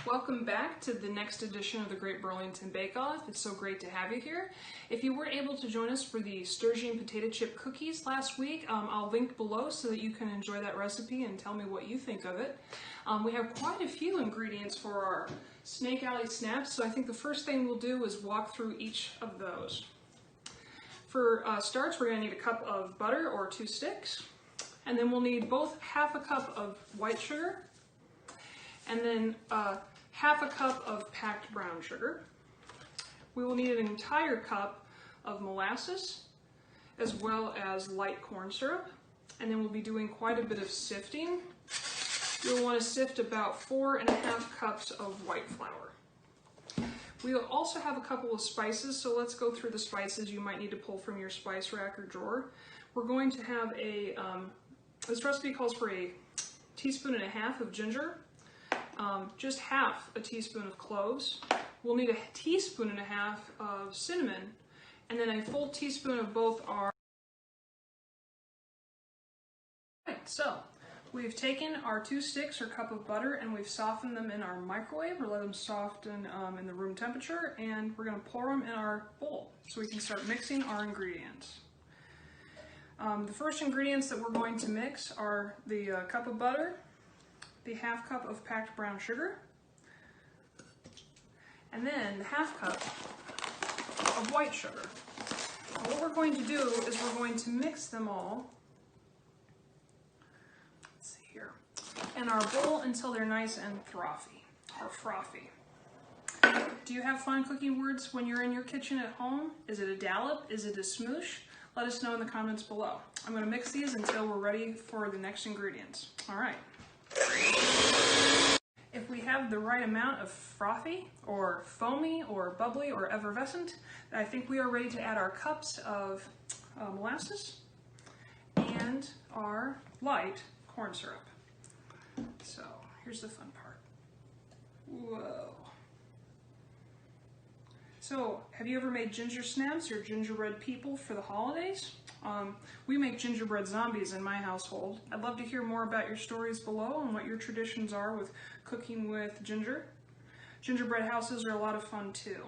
Welcome back to the next edition of the Great Burlington Bake Off. It's so great to have you here. If you weren't able to join us for the sturgeon potato chip cookies last week, I'll link below so that you can enjoy that recipe and tell me what you think of it. We have quite a few ingredients for our Snake Alley snaps, so I think the first thing we'll do is walk through each of those. For starch, we're going to need a cup of butter or 2 sticks, and then we'll need both half a cup of white sugar and then half a cup of packed brown sugar. We will need an entire cup of molasses as well as light corn syrup, and then we'll be doing quite a bit of sifting. You'll want to sift about 4½ cups of white flour. We'll also have a couple of spices, so let's go through the spices you might need to pull from your spice rack or drawer. We're going to have this recipe calls for a 1.5 teaspoons of ginger, just half a teaspoon of cloves. We'll need a 1.5 teaspoons of cinnamon, and then a full teaspoon of both our... Right, so we've taken our 2 sticks or cup of butter and we've softened them in our microwave, or let them soften in the room temperature, and we're going to pour them in our bowl so we can start mixing our ingredients. The first ingredients that we're going to mix are the cup of butter, the half cup of packed brown sugar, and then the half cup of white sugar. Now what we're going to do is we're going to mix them all, let's see here, in our bowl until they're nice and frothy. Do you have fun cooking words when you're in your kitchen at home? Is it a dollop? Is it a smoosh? Let us know in the comments below. I'm going to mix these until we're ready for the next ingredients. All right. If we have the right amount of frothy or foamy or bubbly or effervescent, I think we are ready to add our cups of molasses and our light corn syrup. So here's the fun part. Whoa. So have you ever made ginger snaps or gingerbread people for the holidays? We make gingerbread zombies in my household. I'd love to hear more about your stories below and what your traditions are with cooking with ginger. Gingerbread houses are a lot of fun too.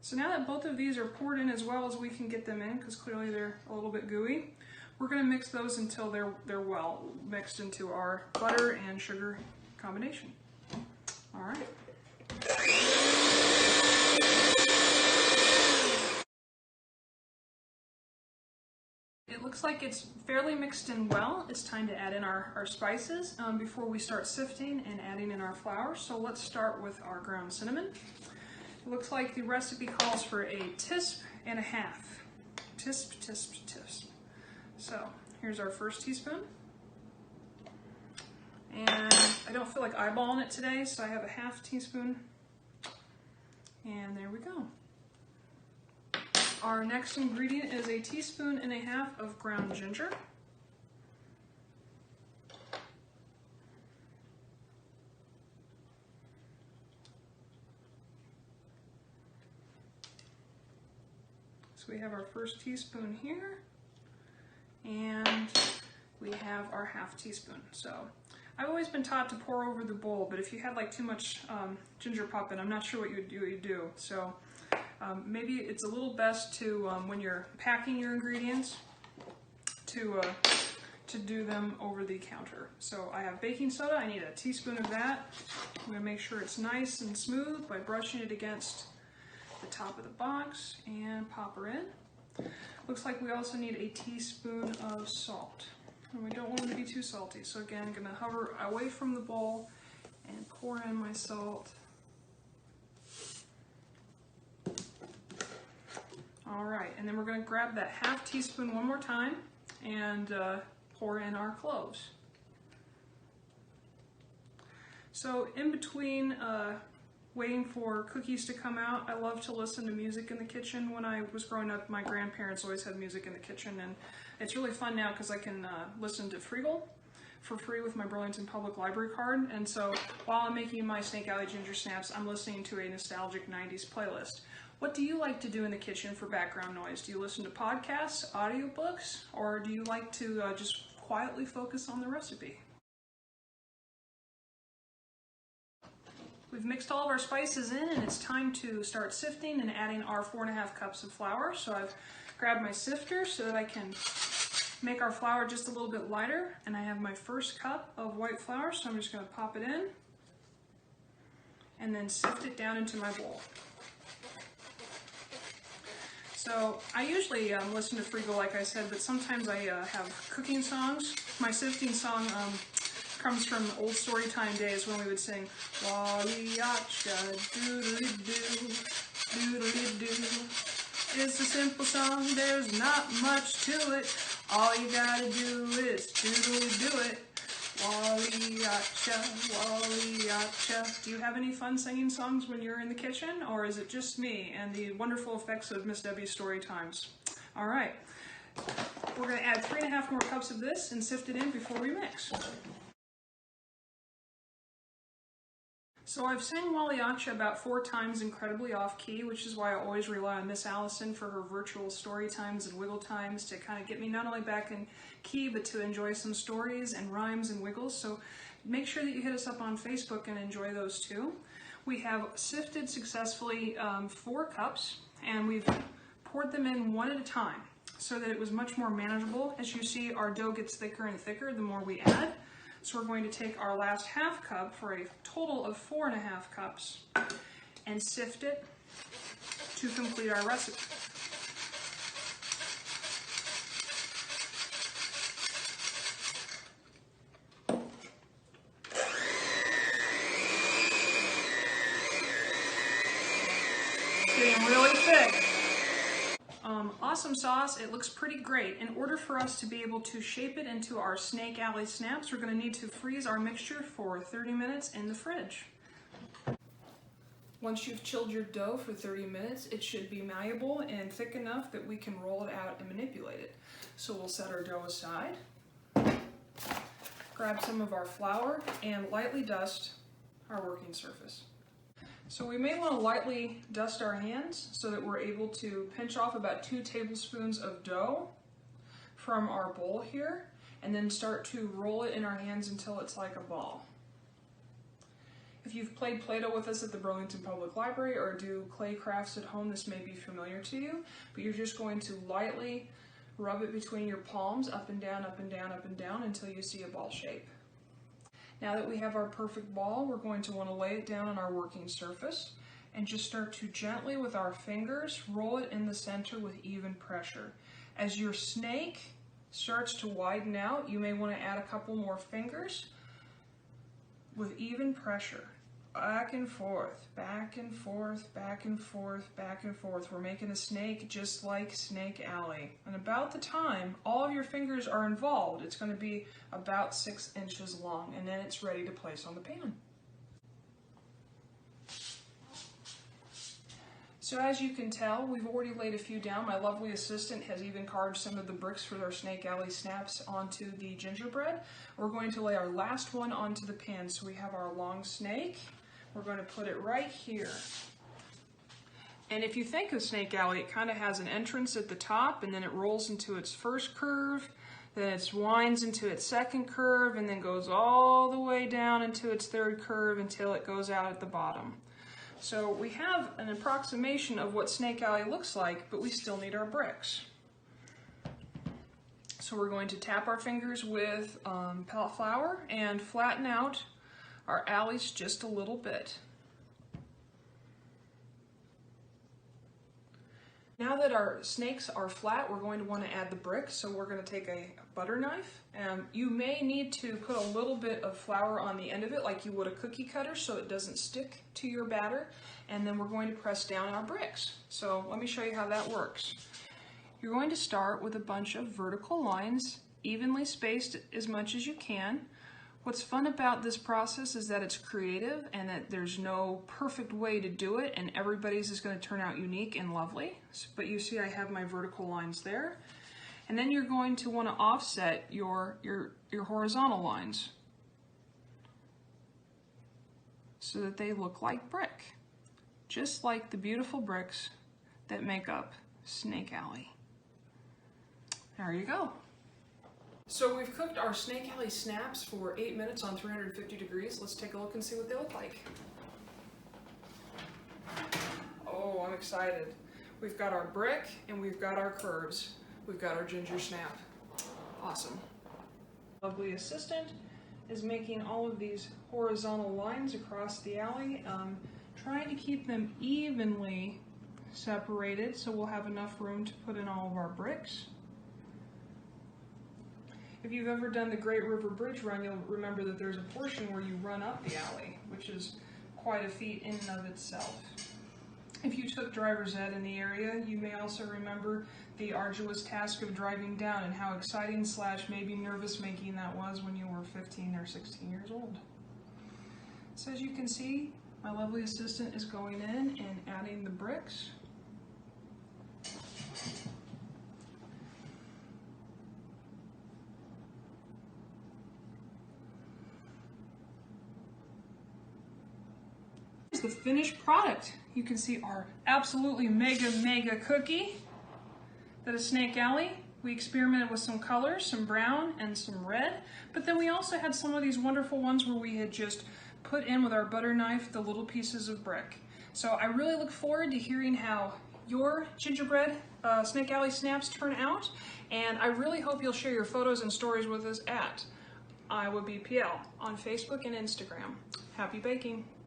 So now that both of these are poured in as well as we can get them in, because clearly they're a little bit gooey, we're going to mix those until they're well mixed into our butter and sugar combination. All right. It looks like it's fairly mixed in well. It's time to add in our spices before we start sifting and adding in our flour. So let's start with our ground cinnamon. It looks like the recipe calls for a 1.5 teaspoons. Tisp. So here's our first teaspoon. And I don't feel like eyeballing it today, so I have a 1/2 teaspoon. And there we go. Our next ingredient is a 1.5 teaspoons of ground ginger. So we have our first teaspoon here, and we have our 1/2 teaspoon. So I've always been taught to pour over the bowl, but if you had like too much ginger pop in, I'm not sure what you would do. So maybe it's a little best to, when you're packing your ingredients, to do them over the counter. So I have baking soda. I need a teaspoon of that. I'm going to make sure it's nice and smooth by brushing it against the top of the box and pop her in. Looks like we also need a teaspoon of salt. And we don't want them to be too salty. So again, I'm going to hover away from the bowl and pour in my salt. All right, and then we're going to grab that 1/2 teaspoon one more time and pour in our cloves. So in between waiting for cookies to come out, I love to listen to music in the kitchen. When I was growing up, my grandparents always had music in the kitchen, and it's really fun now because I can listen to Freegal for free with my Burlington Public Library card. And so while I'm making my Snake Alley ginger snaps, I'm listening to a nostalgic 90s playlist. What do you like to do in the kitchen for background noise? Do you listen to podcasts, audiobooks, or do you like to just quietly focus on the recipe? We've mixed all of our spices in, and it's time to start sifting and adding our 4.5 cups of flour. So I've grabbed my sifter so that I can make our flour just a little bit lighter. And I have my first cup of white flour, so I'm just going to pop it in and then sift it down into my bowl. So I usually listen to Frigo, like I said, but sometimes I have cooking songs. My sifting song comes from old story time days when we would sing Wally-yacha, doodly-doo, doodly-doo. It's a simple song, there's not much to it. All you gotta do is doodly-do it. Wally-yacha, Wally-yacha. Do you have any fun singing songs when you're in the kitchen, or is it just me and the wonderful effects of Miss Debbie's story times? All right, we're gonna add 3.5 more cups of this and sift it in before we mix. So I've sang Wally-yacha about 4 times incredibly off key, which is why I always rely on Miss Allison for her virtual story times and wiggle times to kind of get me not only back in key, but to enjoy some stories and rhymes and wiggles. So make sure that you hit us up on Facebook and enjoy those too. We have sifted successfully 4 cups, and we've poured them in one at a time so that it was much more manageable. As you see, our dough gets thicker and thicker the more we add. So we're going to take our last half cup for a total of 4.5 cups and sift it to complete our recipe. It's getting really thick. Awesome sauce. It looks pretty great. In order for us to be able to shape it into our Snake Alley snaps, we're going to need to freeze our mixture for 30 minutes in the fridge. Once you've chilled your dough for 30 minutes, it should be malleable and thick enough that we can roll it out and manipulate it. So we'll set our dough aside, grab some of our flour, and lightly dust our working surface. So we may want to lightly dust our hands so that we're able to pinch off about 2 tablespoons of dough from our bowl here, and then start to roll it in our hands until it's like a ball. If you've played Play-Doh with us at the Burlington Public Library or do clay crafts at home, this may be familiar to you, but you're just going to lightly rub it between your palms, up and down, up and down, up and down, until you see a ball shape. Now that we have our perfect ball, we're going to want to lay it down on our working surface and just start to gently, with our fingers, roll it in the center with even pressure. As your snake starts to widen out, you may want to add a couple more fingers with even pressure. Back and forth, back and forth, back and forth, back and forth. We're making a snake just like Snake Alley. And about the time all of your fingers are involved, it's going to be about 6 inches long, and then it's ready to place on the pan. So as you can tell, we've already laid a few down. My lovely assistant has even carved some of the bricks for our Snake Alley snaps onto the gingerbread. We're going to lay our last one onto the pan. So we have our long snake. We're going to put it right here. And if you think of Snake Alley, it kind of has an entrance at the top, and then it rolls into its first curve, then it winds into its second curve, and then goes all the way down into its third curve until it goes out at the bottom. So we have an approximation of what Snake Alley looks like, but we still need our bricks. So we're going to tap our fingers with pellet flour and flatten out our alleys just a little bit. Now that our snakes are flat, we're going to want to add the bricks. So we're going to take a butter knife. You may need to put a little bit of flour on the end of it like you would a cookie cutter so it doesn't stick to your batter. And then we're going to press down our bricks. So let me show you how that works. You're going to start with a bunch of vertical lines, evenly spaced as much as you can. What's fun about this process is that it's creative and that there's no perfect way to do it, and everybody's is going to turn out unique and lovely. But you see I have my vertical lines there. And then you're going to want to offset your horizontal lines so that they look like brick, just like the beautiful bricks that make up Snake Alley. There you go. So we've cooked our Snake Alley snaps for 8 minutes on 350 degrees. Let's take a look and see what they look like. Oh, I'm excited. We've got our brick and we've got our curves. We've got our ginger snap. Awesome. Lovely assistant is making all of these horizontal lines across the alley, trying to keep them evenly separated so we'll have enough room to put in all of our bricks. If you've ever done the Great River Bridge run, you'll remember that there's a portion where you run up the alley, which is quite a feat in and of itself. If you took driver's ed in the area, you may also remember the arduous task of driving down and how exciting / maybe nervous making that was when you were 15 or 16 years old. So as you can see, my lovely assistant is going in and adding the bricks. Here's the finished product. You can see our absolutely mega cookie that is Snake Alley. We experimented with some colors, some brown and some red, but then we also had some of these wonderful ones where we had just put in with our butter knife the little pieces of brick. So I really look forward to hearing how your gingerbread Snake Alley snaps turn out, and I really hope you'll share your photos and stories with us at IWBPL on Facebook and Instagram. Happy baking!